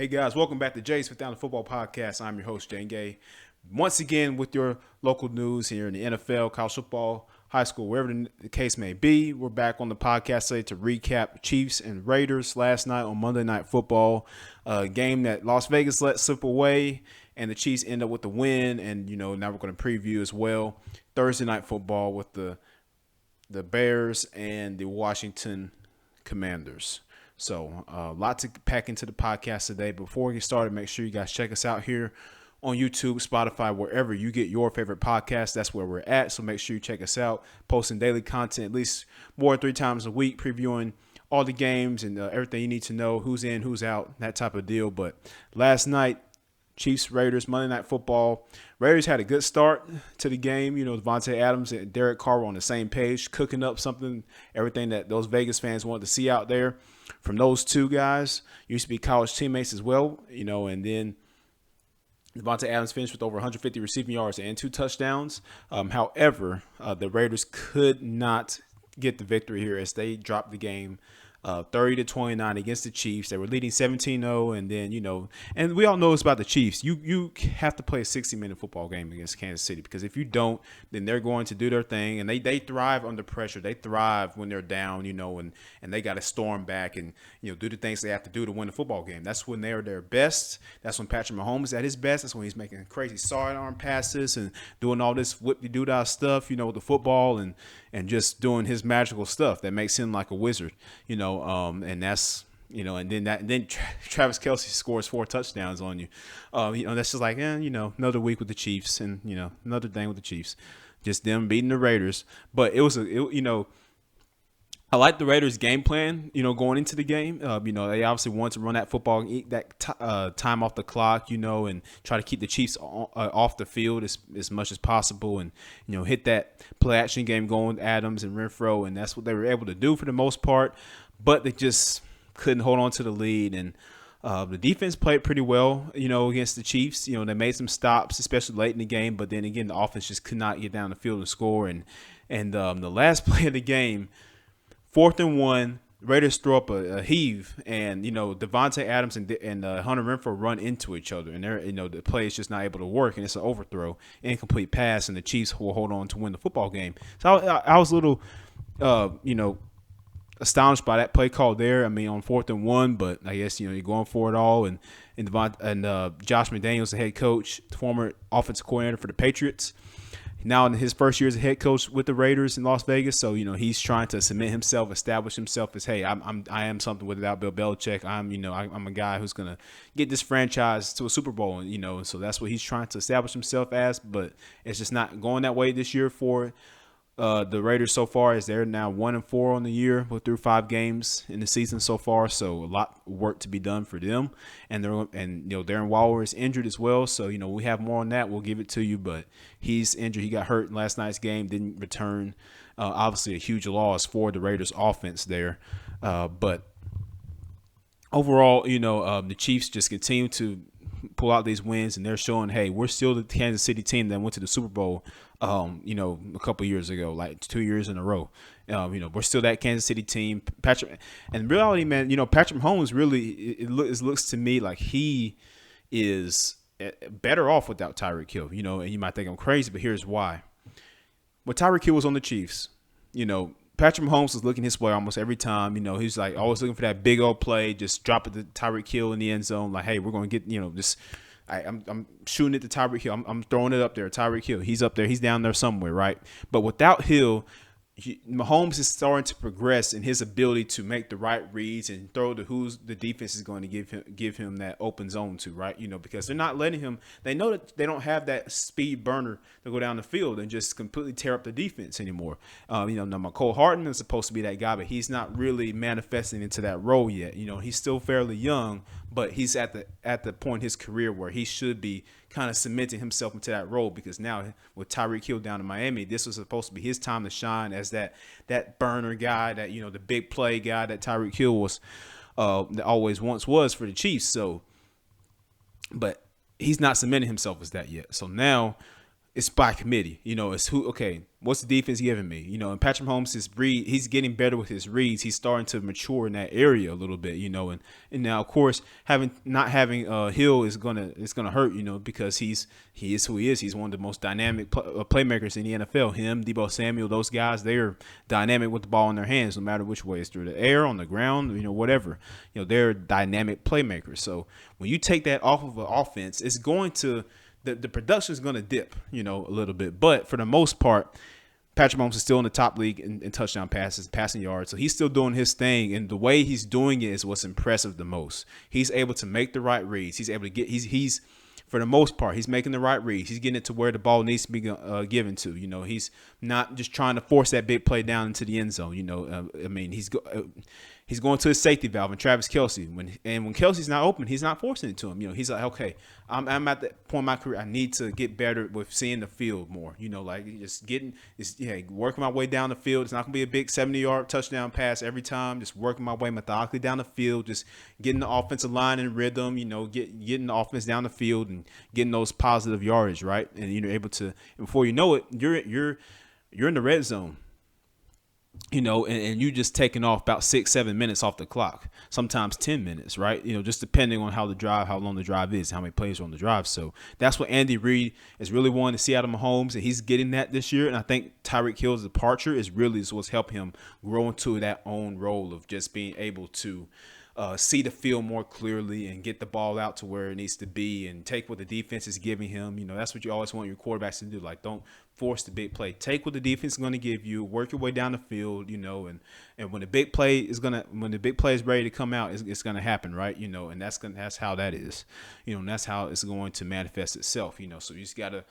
Hey guys, welcome back to Jay's Down the Football Podcast. I'm your host, Jane Gay. Once again with your local news here in the NFL, college football, high school, wherever the case may be. We're back on the podcast today to recap Chiefs and Raiders last night on Monday Night Football. A game that Las Vegas let slip away, and the Chiefs end up with the win. And, now we're going to preview as well Thursday Night Football with the Bears and the Washington Commanders. So a lot to pack into the podcast today. Before we get started, make sure you guys check us out here on YouTube, Spotify, wherever you get your favorite podcast. That's where we're at. So make sure you check us out. Posting daily content at least more than 3 times a week, previewing all the games and everything you need to know, who's in, who's out, that type of deal. But last night, Chiefs, Raiders, Monday Night Football. Raiders had a good start to the game. Devontae Adams and Derek Carr were on the same page, cooking up something, everything that those Vegas fans wanted to see out there from those two guys. Used to be college teammates as well, and then Devontae Adams finished with over 150 receiving yards and 2 touchdowns. However, the Raiders could not get the victory here as they dropped the game 30-29 against the Chiefs. They were leading 17-0, and then, and we all know it's about the Chiefs. You have to play a 60-minute football game against Kansas City, because if you don't, then they're going to do their thing, and they thrive under pressure. They thrive when they're down, and they got to storm back and, do the things they have to do to win the football game. That's when they're their best. That's when Patrick Mahomes is at his best. That's when he's making crazy sidearm passes and doing all this whip-de-doo-dah stuff, with the football and just doing his magical stuff that makes him like a wizard, and that's, and then Travis Kelce scores 4 touchdowns on you. That's just like, another week with the Chiefs and, another thing with the Chiefs, just them beating the Raiders. But I like the Raiders' game plan, going into the game. They obviously want to run that football, eat that time off the clock, and try to keep the Chiefs off the field as much as possible, and hit that play action game going with Adams and Renfro, and that's what they were able to do for the most part. But they just couldn't hold on to the lead, and the defense played pretty well, against the Chiefs. They made some stops, especially late in the game, but then again, the offense just could not get down the field and score. And the last play of the game, 4th and 1, Raiders throw up a heave, and Devontae Adams and Hunter Renfrow run into each other, and they're the play is just not able to work, and it's an overthrow, incomplete pass, and the Chiefs will hold on to win the football game. So I was a little, astonished by that play call there. On 4th and 1, but I guess you're going for it all, and Josh McDaniels, the head coach, the former offensive coordinator for the Patriots, now in his first year as a head coach with the Raiders in Las Vegas. So, he's trying to cement himself, establish himself as, hey, I am something without Bill Belichick. I'm a guy who's going to get this franchise to a Super Bowl. And, so that's what he's trying to establish himself as, but it's just not going that way this year for the Raiders so far, as they're now 1-4 on the year, through 5 games in the season so far. So a lot of work to be done for them, and Darren Waller is injured as well. So we have more on that. We'll give it to you, but he's injured. He got hurt in last night's game, didn't return. Obviously, a huge loss for the Raiders offense there, but overall, the Chiefs just continue to pull out these wins, and they're showing, hey, we're still the Kansas City team that went to the Super Bowl, a couple years ago, like 2 years in a row. We're still that Kansas City team. Patrick, and in reality, man, Patrick Mahomes really, it looks to me like he is better off without Tyreek Hill. And you might think I'm crazy, but here's why. When Tyreek Hill was on the Chiefs, Patrick Mahomes was looking his way almost every time. He's like always looking for that big old play, just drop it to Tyreek Hill in the end zone. Like, hey, we're going to get, this. I'm shooting it to Tyreek Hill. I'm throwing it up there. Tyreek Hill. He's up there. He's down there somewhere, right? But without Hill, Mahomes is starting to progress in his ability to make the right reads and throw to who's the defense is going to give him that open zone to, right? Because they're not letting him. They know that they don't have that speed burner to go down the field and just completely tear up the defense anymore. Now Cole Hardman is supposed to be that guy, but he's not really manifesting into that role yet. He's still fairly young, but he's at the point in his career where he should be kind of cementing himself into that role, because now with Tyreek Hill down in Miami, this was supposed to be his time to shine as that burner guy, that the big play guy that Tyreek Hill was that always once was for the Chiefs. So, but he's not cementing himself as that yet. So now it's by committee. It's who. Okay, what's the defense giving me? And Patrick Mahomes, his read, he's getting better with his reads. He's starting to mature in that area a little bit. And now of course not having Hill is gonna hurt. Because he is who he is. He's one of the most dynamic playmakers in the NFL. Him, Debo Samuel, those guys, they're dynamic with the ball in their hands, no matter which way it's through the air, on the ground, whatever. They're dynamic playmakers. So when you take that off of an offense, it's going to the production is going to dip, a little bit. But for the most part, Patrick Mahomes is still in the top league in touchdown passes, passing yards. So he's still doing his thing. And the way he's doing it is what's impressive the most. He's able to make the right reads. He's able to he's for the most part, he's making the right reads. He's getting it to where the ball needs to be given to. He's not just trying to force that big play down into the end zone. He's going to his safety valve and Travis Kelce. When Kelsey's not open, he's not forcing it to him. He's like, okay, I'm at that point in my career. I need to get better with seeing the field more. Working my way down the field. It's not going to be a big 70-yard touchdown pass every time. Just working my way methodically down the field. Just getting the offensive line in rhythm. Getting the offense down the field and getting those positive yardage, right? And you're able to. And before you know it, you're in the red zone. And you just taking off about 6-7 minutes off the clock, sometimes 10 minutes, right? Just depending on how long the drive is, how many plays are on the drive. So that's what Andy Reid is really wanting to see out of Mahomes, and he's getting that this year. And I think Tyreek Hill's departure is what's helped him grow into that own role of just being able to see the field more clearly and get the ball out to where it needs to be and take what the defense is giving him. That's what you always want your quarterbacks to do. Like, don't force the big play. Take what the defense is going to give you, work your way down the field, and when the big play is ready to come out, it's going to happen, right? And that's how that is. And that's how it's going to manifest itself, so you just got to.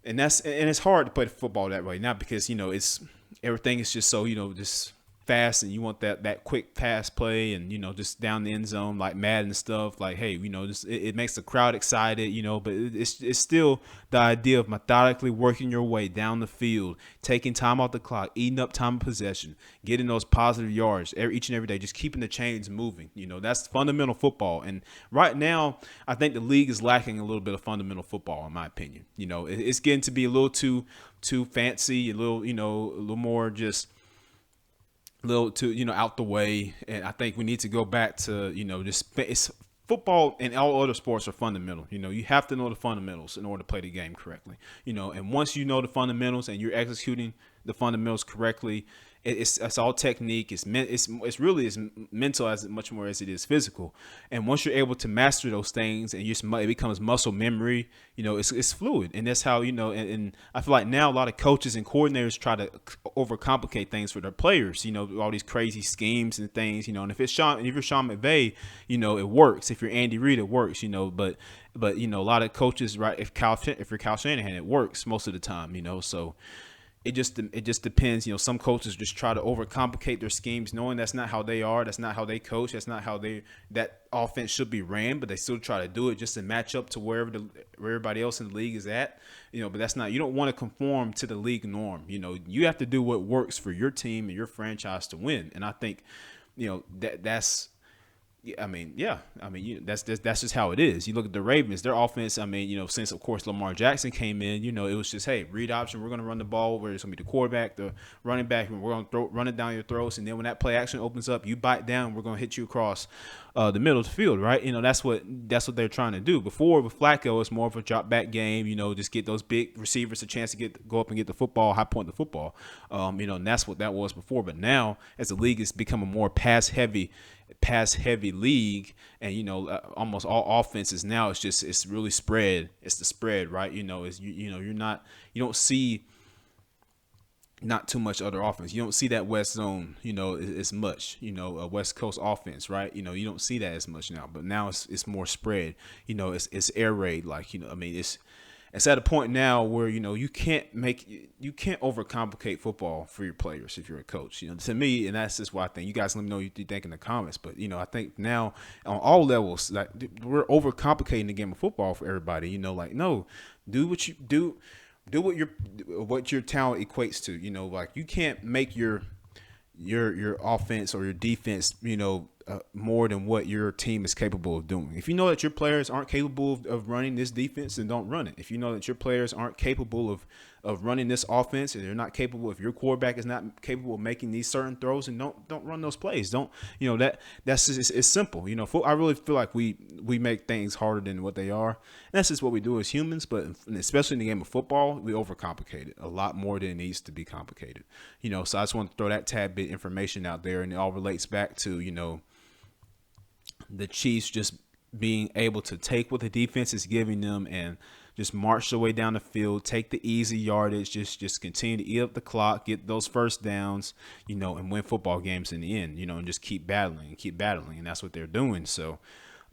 And it's hard to play football that way now because, it's everything is just so, just fast, and you want that quick pass play and just down the end zone like Madden and stuff. Like, hey, just it makes the crowd excited, but it's still the idea of methodically working your way down the field, taking time off the clock, eating up time of possession, getting those positive yards each and every day, just keeping the chains moving. That's fundamental football. And right now, I think the league is lacking a little bit of fundamental football, in my opinion. It's getting to be a little too fancy, a little more just little too out the way. And I think we need to go back to it's football and all other sports are fundamental. You have to know the fundamentals in order to play the game correctly. And once you know the fundamentals and you're executing the fundamentals correctly, it's all technique. It's really as mental as much more as it is physical. And once you're able to master those things and it becomes muscle memory, it's fluid. And that's how, and I feel like now a lot of coaches and coordinators try to overcomplicate things for their players, all these crazy schemes and things, and if you're Sean McVay, it works. If you're Andy Reid, it works, but a lot of coaches, right? If you're Kyle Shanahan, it works most of the time, so it just depends. Some coaches just try to overcomplicate their schemes, knowing that's not how they are. That's not how they coach. That's not how that offense should be ran. But they still try to do it just to match up to where everybody else in the league is at. But that's not. You don't want to conform to the league norm. You have to do what works for your team and your franchise to win. And I think, that's. That's just how it is. You look at the Ravens, their offense. Since of course Lamar Jackson came in, it was just, hey, read option. We're going to run the ball where it's going to be the quarterback, the running back, and we're going to run it down your throats. And then when that play action opens up, you bite down. We're going to hit you across the middle of the field, right? That's what they're trying to do. Before with Flacco, it's more of a drop back game. Just get those big receivers a chance to go up and get the football, high point the football. And that's what that was before. But now, as the league is becoming more pass heavy league, and almost all offenses now, it's really spread. It's the spread, right? You don't see not too much other offense. You don't see that West Zone, as much, a West Coast offense, right? You don't see that as much now, but now it's more spread. It's air raid, it's at a point now where you can't overcomplicate football for your players if you're a coach. To me, and that's just what I think. You guys let me know what you think in the comments. But I think now on all levels, like, we're overcomplicating the game of football for everybody. No, do what you do what your talent equates to. You can't make your your offense or your defense, more than what your team is capable of doing. If you know that your players aren't capable of running this defense, then don't run it. If you know that your players aren't capable of running this offense, and they're not capable, if your quarterback is not capable of making these certain throws, and don't run those plays. Don't that's just, it's simple. I really feel like we make things harder than what they are. And that's just what we do as humans, but especially in the game of football, we overcomplicate it a lot more than it needs to be complicated. So I just want to throw that tad bit information out there, and it all relates back to the Chiefs just being able to take what the defense is giving them and just march their way down the field, take the easy yardage, just continue to eat up the clock, get those first downs, and win football games in the end, and just keep battling, and that's what they're doing. So,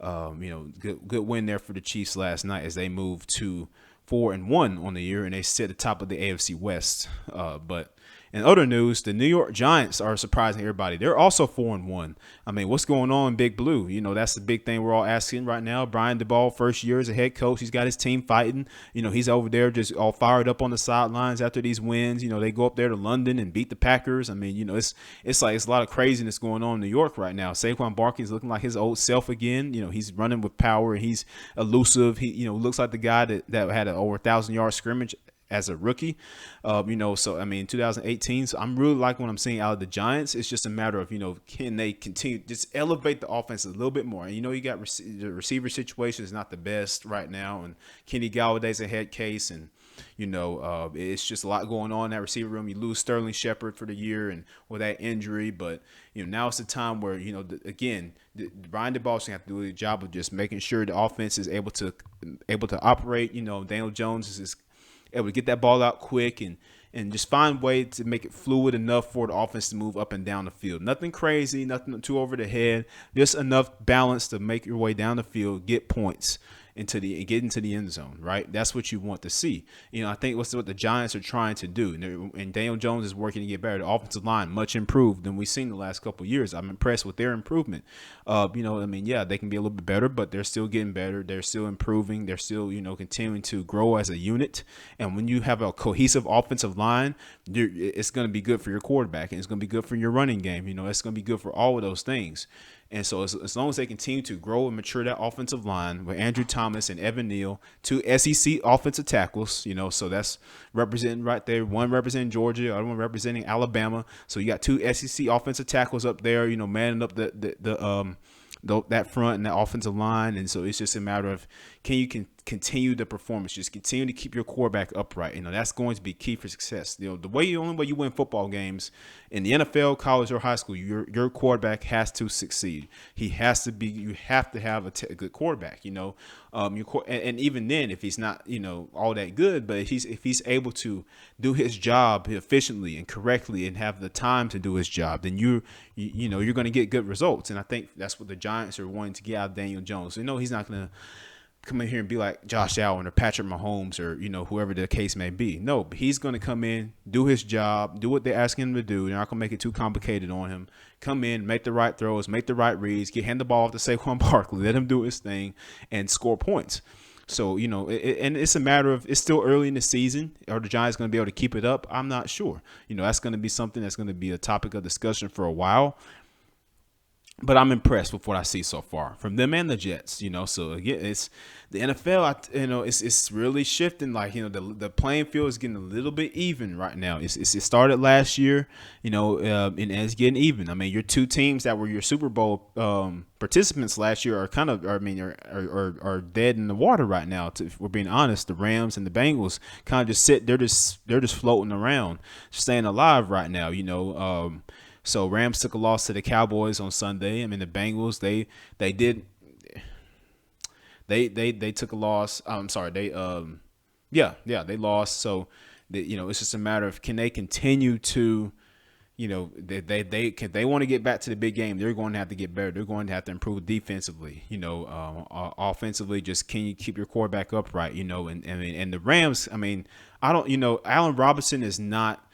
good win there for the Chiefs last night as they moved to 4-1 on the year, and they sit at the top of the AFC West. But in other news, the New York Giants are surprising everybody. They're also 4-1. I mean, what's going on in Big Blue? That's the big thing we're all asking right now. Brian DeBall, first year as a head coach, he's got his team fighting. He's over there just all fired up on the sidelines after these wins. They go up there to London and beat the Packers. I mean, it's like it's a lot of craziness going on in New York right now. Saquon Barkley's looking like his old self again. He's running with power and he's elusive. He looks like the guy that had an over 1,000-yard scrimmage as a rookie. So I mean 2018. So I'm really liking what I'm seeing out of the Giants. It's just a matter of, can they continue just elevate the offense a little bit more? And you got the receiver situation is not the best right now, and Kenny Galladay's a head case, and it's just a lot going on in that receiver room. You lose Sterling Shepard for the year and with that injury, but now it's the time where Brian DeBall's gonna have to do a job of just making sure the offense is able to operate. Daniel Jones is able to get that ball out quick and just find a way to make it fluid enough for the offense to move up and down the field. Nothing crazy, nothing too over the head, just enough balance to make your way down the field, get points, get into the end zone, right? That's what you want to see. I think what's what the Giants are trying to do, and Daniel Jones is working to get better. The offensive line much improved than we've seen the last couple of years. I'm impressed with their improvement. They can be a little bit better, but they're still getting better. They're still improving. They're still continuing to grow as a unit. And when you have a cohesive offensive line, it's going to be good for your quarterback, and it's going to be good for your running game. It's going to be good for all of those things. And so as long as they continue to grow and mature that offensive line with Andrew Thomas and Evan Neal, two SEC offensive tackles, so that's representing right there. One representing Georgia, other one representing Alabama. So you got two SEC offensive tackles up there, manning up that front and that offensive line. And so it's just a matter of, can you continue the performance, just continue to keep your quarterback upright. That's going to be key for success. The only way you win football games in the NFL, college, or high school, your quarterback has to succeed. You have to have a good quarterback. And even then, if he's not all that good, but if he's able to do his job efficiently and correctly and have the time to do his job, then you're going to get good results. And I think that's what the Giants are wanting to get out of Daniel Jones. He's not going to come in here and be like Josh Allen or Patrick Mahomes or whoever the case may be. No, but he's going to come in, do his job, do what they're asking him to do. They're not going to make it too complicated on him. Come in, make the right throws, make the right reads, hand the ball off to Saquon Barkley, let him do his thing, and score points. So, and it's a matter of, it's still early in the season. Are the Giants going to be able to keep it up? I'm not sure. That's going to be something that's going to be a topic of discussion for a while. But I'm impressed with what I see so far from them and the Jets. So again, it's the NFL. It's really shifting. Like the playing field is getting a little bit even right now. It started last year, and it's getting even. I mean, your two teams that were your Super Bowl participants last year are dead in the water right now. If we're being honest, the Rams and the Bengals kind of just sit. They're just floating around, staying alive right now. So Rams took a loss to the Cowboys on Sunday. I mean, the Bengals, they took a loss. I'm sorry, they lost. So it's just a matter of, can they continue to, they want to get back to the big game. They're going to have to get better. They're going to have to improve defensively. Offensively, just can you keep your quarterback upright? And the Rams, I mean, Allen Robinson is not.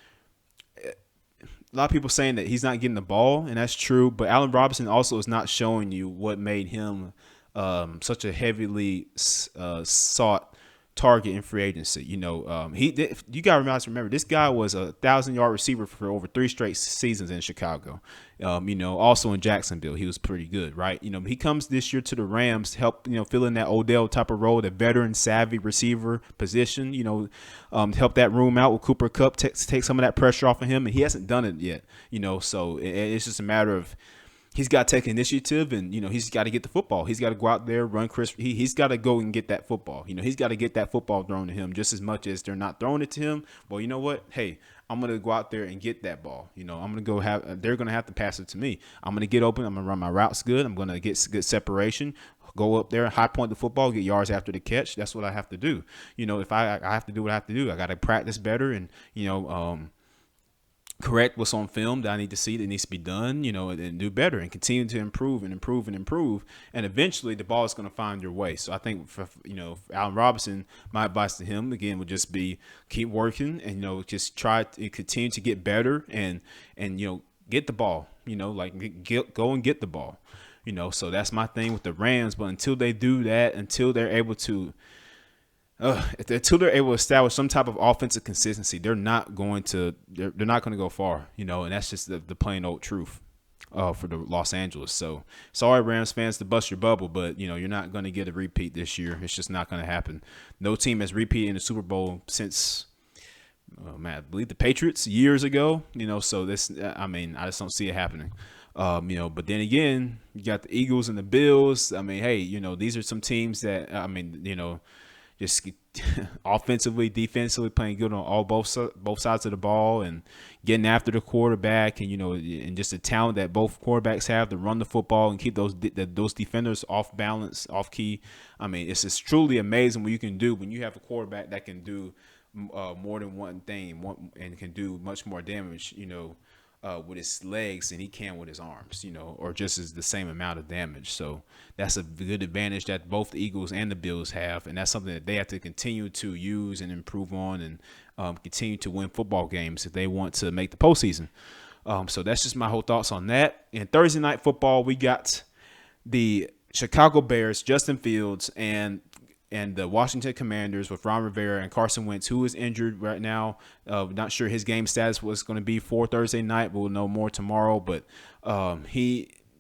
A lot of people saying that he's not getting the ball, and that's true. But Allen Robinson also is not showing you what made him such a heavily sought target in free agency. You got to remember this guy was a 1,000-yard receiver for over 3 straight seasons in Chicago. Also in Jacksonville, he was pretty good, right? He comes this year to the Rams to help, fill in that Odell type of role, the veteran savvy receiver position, to help that room out with Cooper Kupp, take some of that pressure off of him. And he hasn't done it yet, so it's just a matter of, he's got to take initiative, and he's got to get the football. He's got to go out there, run crisp. He's got to go and get that football. He's got to get that football thrown to him just as much as they're not throwing it to him. Well, you know what? Hey, I'm gonna go out there and get that ball. I'm gonna they're gonna have to pass it to me. I'm gonna get open. I'm gonna run my routes good. I'm gonna get good separation. Go up there, high point the football, get yards after the catch. That's what I have to do. If I have to do what I have to do, I got to practice better and correct what's on film that I need to see that needs to be done, and do better and continue to improve and improve and improve. And eventually the ball is going to find your way. So I think for Allen Robinson, my advice to him again would just be keep working and, just try to continue to get better and get the ball, go and get the ball, so that's my thing with the Rams. But until they do that, until they're able to establish some type of offensive consistency, they're not going to go far, and that's just the plain old truth for the Los Angeles. So sorry, Rams fans, to bust your bubble, but you're not going to get a repeat this year. It's just not going to happen. No team has repeated in the Super Bowl since, I believe the Patriots years ago. So this, I just don't see it happening. But then again, you got the Eagles and the Bills. Hey, these are some teams that just offensively, defensively playing good on both sides of the ball and getting after the quarterback, and and just the talent that both quarterbacks have to run the football and keep those defenders off balance, off key. It's just truly amazing what you can do when you have a quarterback that can do more than one thing and can do much more damage, with his legs than he can with his arms, or just as the same amount of damage. So that's a good advantage that both the Eagles and the Bills have, and that's something that they have to continue to use and improve on and continue to win football games if they want to make the postseason. So that's just my whole thoughts on that. In Thursday Night Football, we got the Chicago Bears, Justin Fields, and the Washington Commanders with Ron Rivera and Carson Wentz, who is injured right now. Not sure his game status was going to be for Thursday night. We'll know more tomorrow. But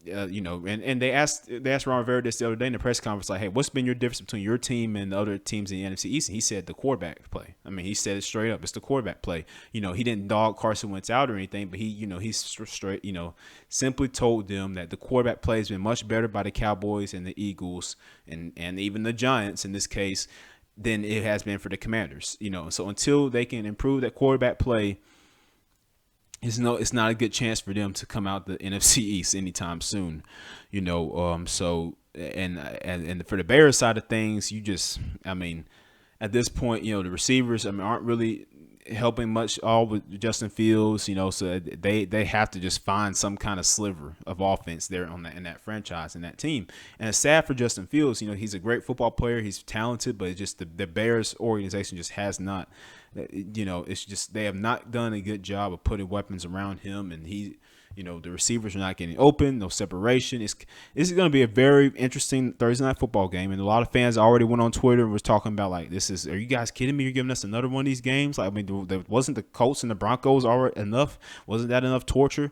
and they asked Ron Rivera this the other day in the press conference, like, hey, what's been your difference between your team and the other teams in the NFC East? And he said the quarterback play. He said it straight up. It's the quarterback play. He didn't dog Carson Wentz out or anything, but he's straight, simply told them that the quarterback play has been much better by the Cowboys and the Eagles and even the Giants in this case than it has been for the Commanders. So until they can improve that quarterback play, it's not a good chance for them to come out the NFC East anytime soon, So and for the Bears side of things, at this point, the receivers, aren't really helping much all with Justin Fields, so they have to just find some kind of sliver of offense there in that franchise and that team. And it's sad for Justin Fields. He's a great football player. He's talented, but it's just the Bears organization just has not. It's just they have not done a good job of putting weapons around him, and the receivers are not getting open, no separation. This is going to be a very interesting Thursday Night Football game, and a lot of fans already went on Twitter and was talking about, like, are you guys kidding me? You're giving us another one of these games? Like, wasn't the Colts and the Broncos already enough? Wasn't that enough torture?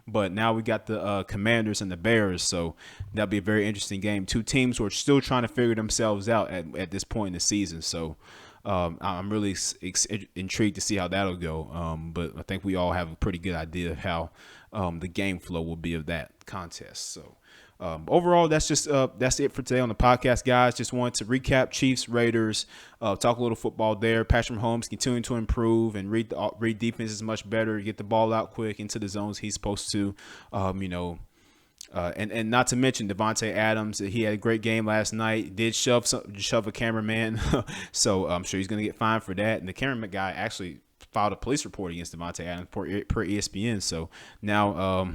But now we got the Commanders and the Bears, so that'll be a very interesting game. Two teams who are still trying to figure themselves out at this point in the season. So I'm really intrigued to see how that'll go. But I think we all have a pretty good idea of how the game flow will be of that contest. So overall, that's it for today on the podcast, guys. Just wanted to recap Chiefs, Raiders, talk a little football there. Patrick Mahomes continuing to improve and read defenses much better, get the ball out quick into the zones he's supposed to, and not to mention Devontae Adams. He had a great game last night. Did shove a cameraman, so I'm sure he's going to get fined for that. And the cameraman guy actually filed a police report against Devontae Adams per ESPN. So now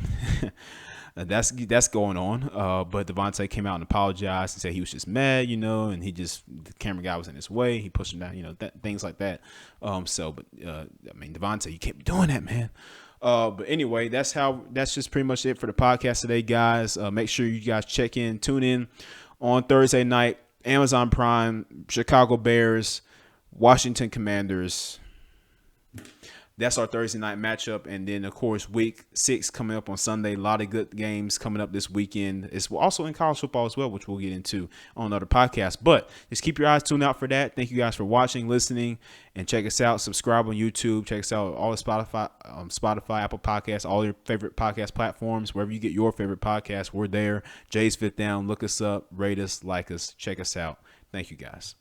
that's going on. But Devontae came out and apologized and said he was just mad, and the camera guy was in his way. He pushed him down, things like that. Devontae, you can't be doing that, man. But anyway, that's just pretty much it for the podcast today, guys. Make sure you guys tune in on Thursday night Amazon Prime, Chicago Bears, Washington Commanders. That's our Thursday night matchup. And then, of course, week 6 coming up on Sunday. A lot of good games coming up this weekend. It's also in college football as well, which we'll get into on another podcast. But just keep your eyes tuned out for that. Thank you guys for watching, listening, and check us out. Subscribe on YouTube. Check us out on all the Spotify, Apple Podcasts, all your favorite podcast platforms. Wherever you get your favorite podcast, we're there. Jay's Fifth Down. Look us up, rate us, like us, check us out. Thank you, guys.